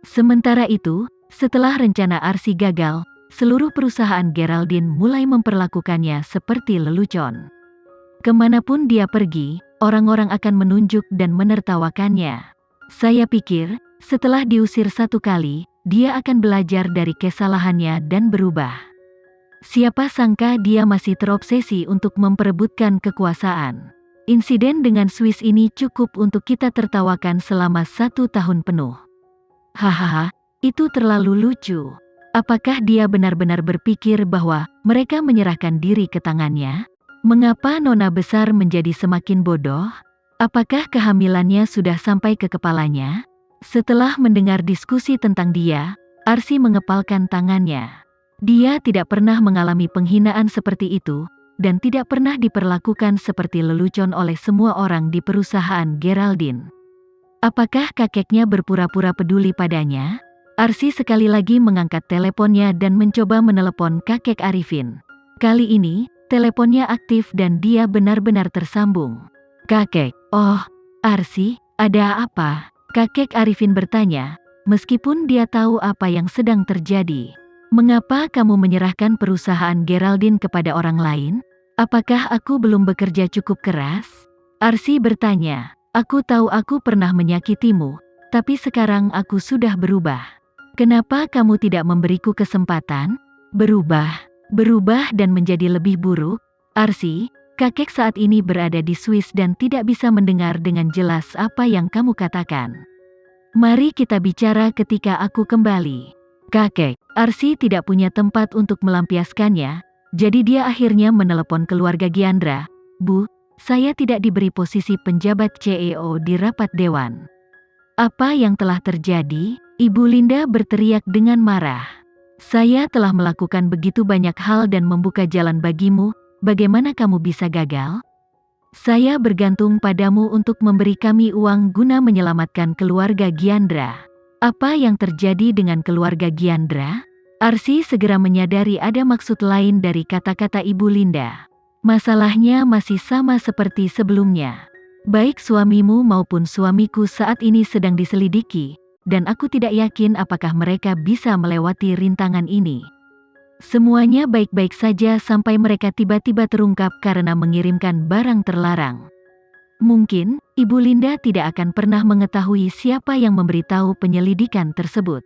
Sementara itu, setelah rencana Arsi gagal, seluruh perusahaan Geraldine mulai memperlakukannya seperti lelucon. Kemanapun dia pergi, orang-orang akan menunjuk dan menertawakannya. Saya pikir, setelah diusir satu kali, dia akan belajar dari kesalahannya dan berubah. Siapa sangka dia masih terobsesi untuk memperebutkan kekuasaan. Insiden dengan Swiss ini cukup untuk kita tertawakan selama 1 tahun penuh. Hahaha, itu terlalu lucu. Apakah dia benar-benar berpikir bahwa mereka menyerahkan diri ke tangannya? Mengapa Nona Besar menjadi semakin bodoh? Apakah kehamilannya sudah sampai ke kepalanya? Setelah mendengar diskusi tentang dia, Arsi mengepalkan tangannya. Dia tidak pernah mengalami penghinaan seperti itu, dan tidak pernah diperlakukan seperti lelucon oleh semua orang di perusahaan Geraldine. Apakah kakeknya berpura-pura peduli padanya? Arsi sekali lagi mengangkat teleponnya dan mencoba menelepon kakek Arifin. Kali ini, teleponnya aktif dan dia benar-benar tersambung. Kakek, oh, Arsi, ada apa? Kakek Arifin bertanya, meskipun dia tahu apa yang sedang terjadi. Mengapa kamu menyerahkan perusahaan Geraldine kepada orang lain? Apakah aku belum bekerja cukup keras? Arsi bertanya, aku tahu aku pernah menyakitimu, tapi sekarang aku sudah berubah. Kenapa kamu tidak memberiku kesempatan? Berubah dan menjadi lebih buruk? Arsi, kakek saat ini berada di Swiss dan tidak bisa mendengar dengan jelas apa yang kamu katakan. Mari kita bicara ketika aku kembali. Kakek, Arsi tidak punya tempat untuk melampiaskannya, jadi dia akhirnya menelepon keluarga Giandra. Bu, saya tidak diberi posisi penjabat CEO di rapat dewan. Apa yang telah terjadi? Ibu Linda berteriak dengan marah. Saya telah melakukan begitu banyak hal dan membuka jalan bagimu. Bagaimana kamu bisa gagal? Saya bergantung padamu untuk memberi kami uang guna menyelamatkan keluarga Giandra. Apa yang terjadi dengan keluarga Giandra? Arsi segera menyadari ada maksud lain dari kata-kata Ibu Linda. Masalahnya masih sama seperti sebelumnya. Baik suamimu maupun suamiku saat ini sedang diselidiki, dan aku tidak yakin apakah mereka bisa melewati rintangan ini. Semuanya baik-baik saja sampai mereka tiba-tiba terungkap karena mengirimkan barang terlarang. Mungkin, Ibu Linda tidak akan pernah mengetahui siapa yang memberitahu penyelidikan tersebut.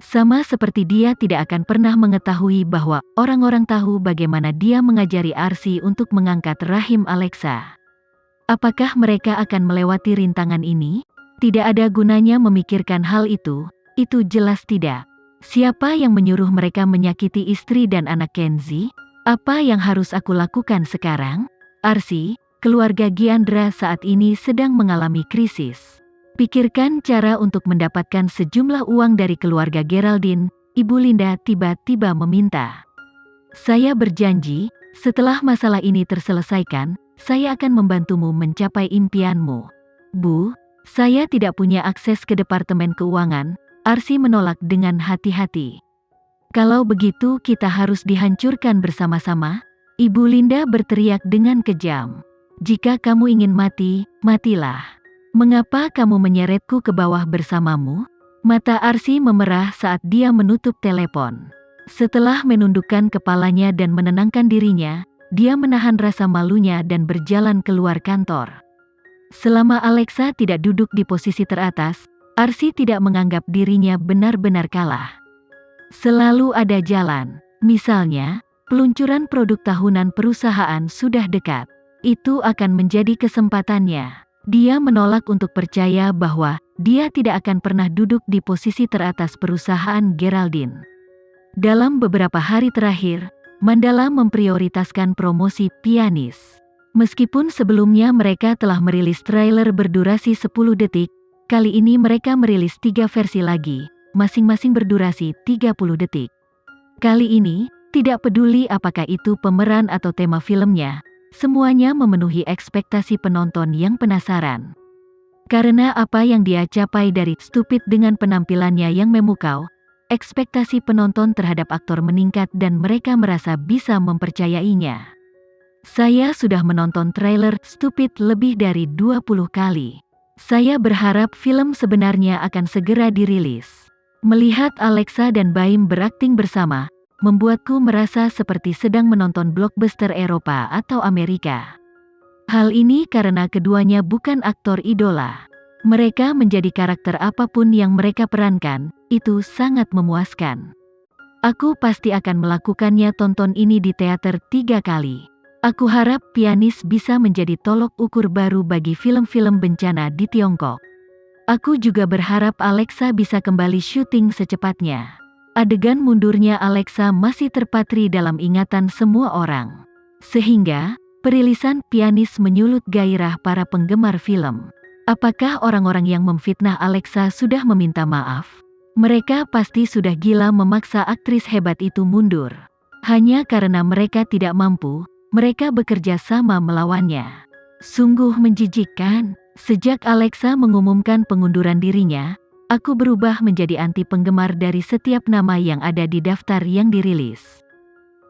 Sama seperti dia tidak akan pernah mengetahui bahwa orang-orang tahu bagaimana dia mengajari Arsi untuk mengangkat rahim Alexa. Apakah mereka akan melewati rintangan ini? Tidak ada gunanya memikirkan hal itu jelas tidak. Siapa yang menyuruh mereka menyakiti istri dan anak Kenzi? Apa yang harus aku lakukan sekarang? Arsi, keluarga Giandra saat ini sedang mengalami krisis. Pikirkan cara untuk mendapatkan sejumlah uang dari keluarga Geraldine. Ibu Linda tiba-tiba meminta. Saya berjanji, setelah masalah ini terselesaikan, saya akan membantumu mencapai impianmu. Bu, saya tidak punya akses ke Departemen Keuangan. Arsi menolak dengan hati-hati. Kalau begitu kita harus dihancurkan bersama-sama. Ibu Linda berteriak dengan kejam. Jika kamu ingin mati, matilah. Mengapa kamu menyeretku ke bawah bersamamu? Mata Arsi memerah saat dia menutup telepon. Setelah menundukkan kepalanya dan menenangkan dirinya, dia menahan rasa malunya dan berjalan keluar kantor. Selama Alexa tidak duduk di posisi teratas, Arsi tidak menganggap dirinya benar-benar kalah. Selalu ada jalan. Misalnya, peluncuran produk tahunan perusahaan sudah dekat. Itu akan menjadi kesempatannya. Dia menolak untuk percaya bahwa dia tidak akan pernah duduk di posisi teratas perusahaan Geraldine. Dalam beberapa hari terakhir, Mandala memprioritaskan promosi pianis. Meskipun sebelumnya mereka telah merilis trailer berdurasi 10 detik, kali ini mereka merilis 3 versi lagi, masing-masing berdurasi 30 detik. Kali ini, tidak peduli apakah itu pemeran atau tema filmnya, semuanya memenuhi ekspektasi penonton yang penasaran. Karena apa yang dia capai dari Stupid dengan penampilannya yang memukau, ekspektasi penonton terhadap aktor meningkat dan mereka merasa bisa mempercayainya. Saya sudah menonton trailer Stupid lebih dari 20 kali. Saya berharap film sebenarnya akan segera dirilis. Melihat Alexa dan Baim berakting bersama, membuatku merasa seperti sedang menonton blockbuster Eropa atau Amerika. Hal ini karena keduanya bukan aktor idola. Mereka menjadi karakter apapun yang mereka perankan, itu sangat memuaskan. Aku pasti akan melakukannya. Tonton ini di teater 3 kali. Aku harap Pianis bisa menjadi tolok ukur baru bagi film-film bencana di Tiongkok. Aku juga berharap Alexa bisa kembali syuting secepatnya. Adegan mundurnya Alexa masih terpatri dalam ingatan semua orang. Sehingga, perilisan Pianis menyulut gairah para penggemar film. Apakah orang-orang yang memfitnah Alexa sudah meminta maaf? Mereka pasti sudah gila memaksa aktris hebat itu mundur. Hanya karena mereka tidak mampu, mereka bekerja sama melawannya. Sungguh menjijikkan. Sejak Alexa mengumumkan pengunduran dirinya, aku berubah menjadi anti penggemar dari setiap nama yang ada di daftar yang dirilis.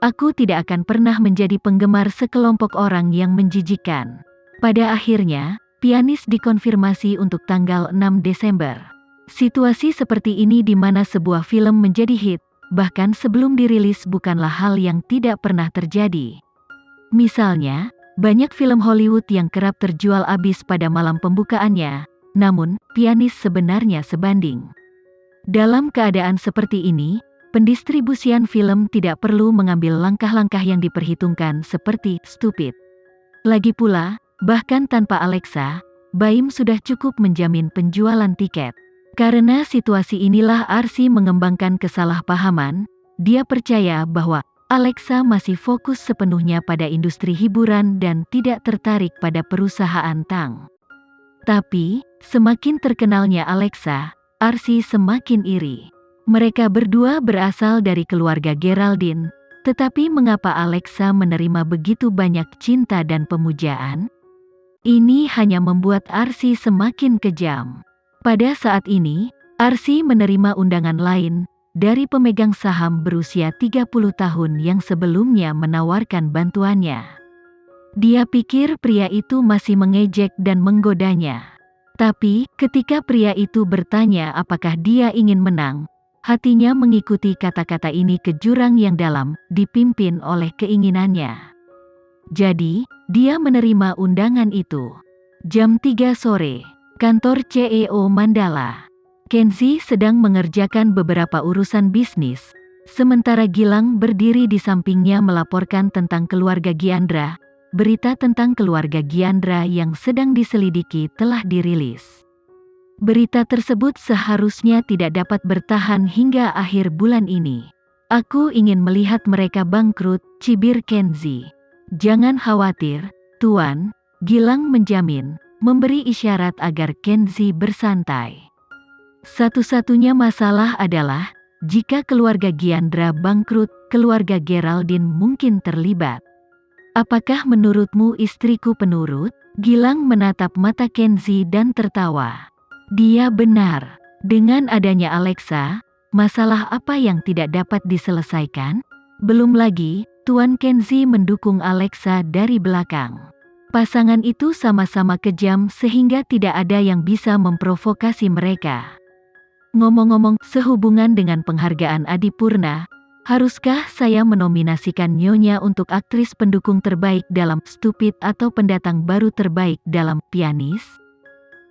Aku tidak akan pernah menjadi penggemar sekelompok orang yang menjijikkan. Pada akhirnya, Pianis dikonfirmasi untuk tanggal 6 Desember. Situasi seperti ini di mana sebuah film menjadi hit, bahkan sebelum dirilis bukanlah hal yang tidak pernah terjadi. Misalnya, banyak film Hollywood yang kerap terjual abis pada malam pembukaannya, namun, Pianis sebenarnya sebanding. Dalam keadaan seperti ini, pendistribusian film tidak perlu mengambil langkah-langkah yang diperhitungkan seperti stupid. Lagi pula, bahkan tanpa Alexa, Baim sudah cukup menjamin penjualan tiket. Karena situasi inilah Arsy mengembangkan kesalahpahaman. Dia percaya bahwa Alexa masih fokus sepenuhnya pada industri hiburan dan tidak tertarik pada perusahaan Tang. Tapi, semakin terkenalnya Alexa, Arsy semakin iri. Mereka berdua berasal dari keluarga Geraldine, tetapi mengapa Alexa menerima begitu banyak cinta dan pemujaan? Ini hanya membuat Arsy semakin kejam. Pada saat ini, Arsy menerima undangan lain dari pemegang saham berusia 30 tahun yang sebelumnya menawarkan bantuannya. Dia pikir pria itu masih mengejek dan menggodanya. Tapi, ketika pria itu bertanya apakah dia ingin menang, hatinya mengikuti kata-kata ini ke jurang yang dalam, dipimpin oleh keinginannya. Jadi, dia menerima undangan itu. Jam 3 sore, kantor CEO Mandala. Kenzi sedang mengerjakan beberapa urusan bisnis, sementara Gilang berdiri di sampingnya melaporkan tentang keluarga Giandra. Berita tentang keluarga Giandra yang sedang diselidiki telah dirilis. Berita tersebut seharusnya tidak dapat bertahan hingga akhir bulan ini. Aku ingin melihat mereka bangkrut, cibir Kenzi. Jangan khawatir, Tuan, Gilang menjamin, memberi isyarat agar Kenzi bersantai. Satu-satunya masalah adalah, jika keluarga Giandra bangkrut, keluarga Geraldine mungkin terlibat. Apakah menurutmu istriku penurut? Gilang menatap mata Kenzi dan tertawa. Dia benar. Dengan adanya Alexa, masalah apa yang tidak dapat diselesaikan? Belum lagi, Tuan Kenzi mendukung Alexa dari belakang. Pasangan itu sama-sama kejam sehingga tidak ada yang bisa memprovokasi mereka. Ngomong-ngomong, sehubungan dengan penghargaan Adipurna, haruskah saya menominasikan Nyonya untuk aktris pendukung terbaik dalam Stupid atau pendatang baru terbaik dalam Pianis?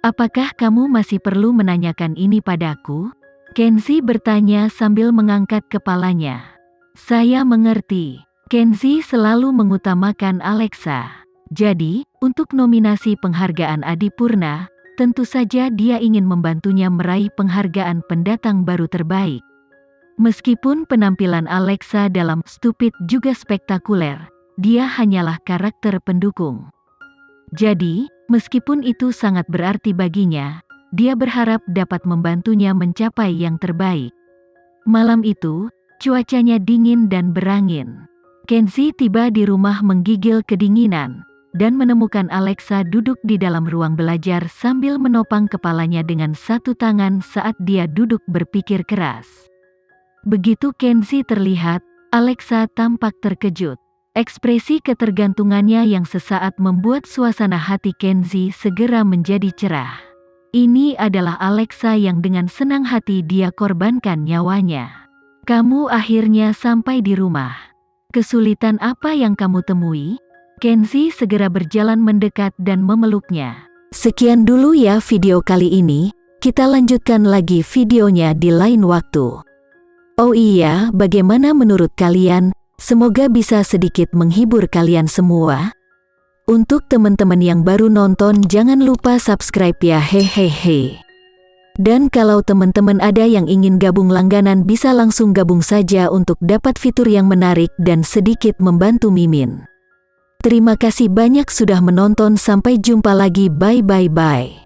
Apakah kamu masih perlu menanyakan ini padaku? Kenzi bertanya sambil mengangkat kepalanya. Saya mengerti. Kenzi selalu mengutamakan Alexa. Jadi, untuk nominasi penghargaan Adipurna, tentu saja dia ingin membantunya meraih penghargaan pendatang baru terbaik. Meskipun penampilan Alexa dalam Stupid juga spektakuler, dia hanyalah karakter pendukung. Jadi, meskipun itu sangat berarti baginya, dia berharap dapat membantunya mencapai yang terbaik. Malam itu, cuacanya dingin dan berangin. Kenzi tiba di rumah menggigil kedinginan, dan menemukan Alexa duduk di dalam ruang belajar sambil menopang kepalanya dengan satu tangan saat dia duduk berpikir keras. Begitu Kenzi terlihat, Alexa tampak terkejut. Ekspresi ketergantungannya yang sesaat membuat suasana hati Kenzi segera menjadi cerah. Ini adalah Alexa yang dengan senang hati dia korbankan nyawanya. Kamu akhirnya sampai di rumah. Kesulitan apa yang kamu temui? Kenzi segera berjalan mendekat dan memeluknya. Sekian dulu ya video kali ini, kita lanjutkan lagi videonya di lain waktu. Oh iya, bagaimana menurut kalian? Semoga bisa sedikit menghibur kalian semua. Untuk teman-teman yang baru nonton jangan lupa subscribe ya hehehe. Dan kalau teman-teman ada yang ingin gabung langganan bisa langsung gabung saja untuk dapat fitur yang menarik dan sedikit membantu Mimin. Terima kasih banyak sudah menonton, sampai jumpa lagi, bye bye bye.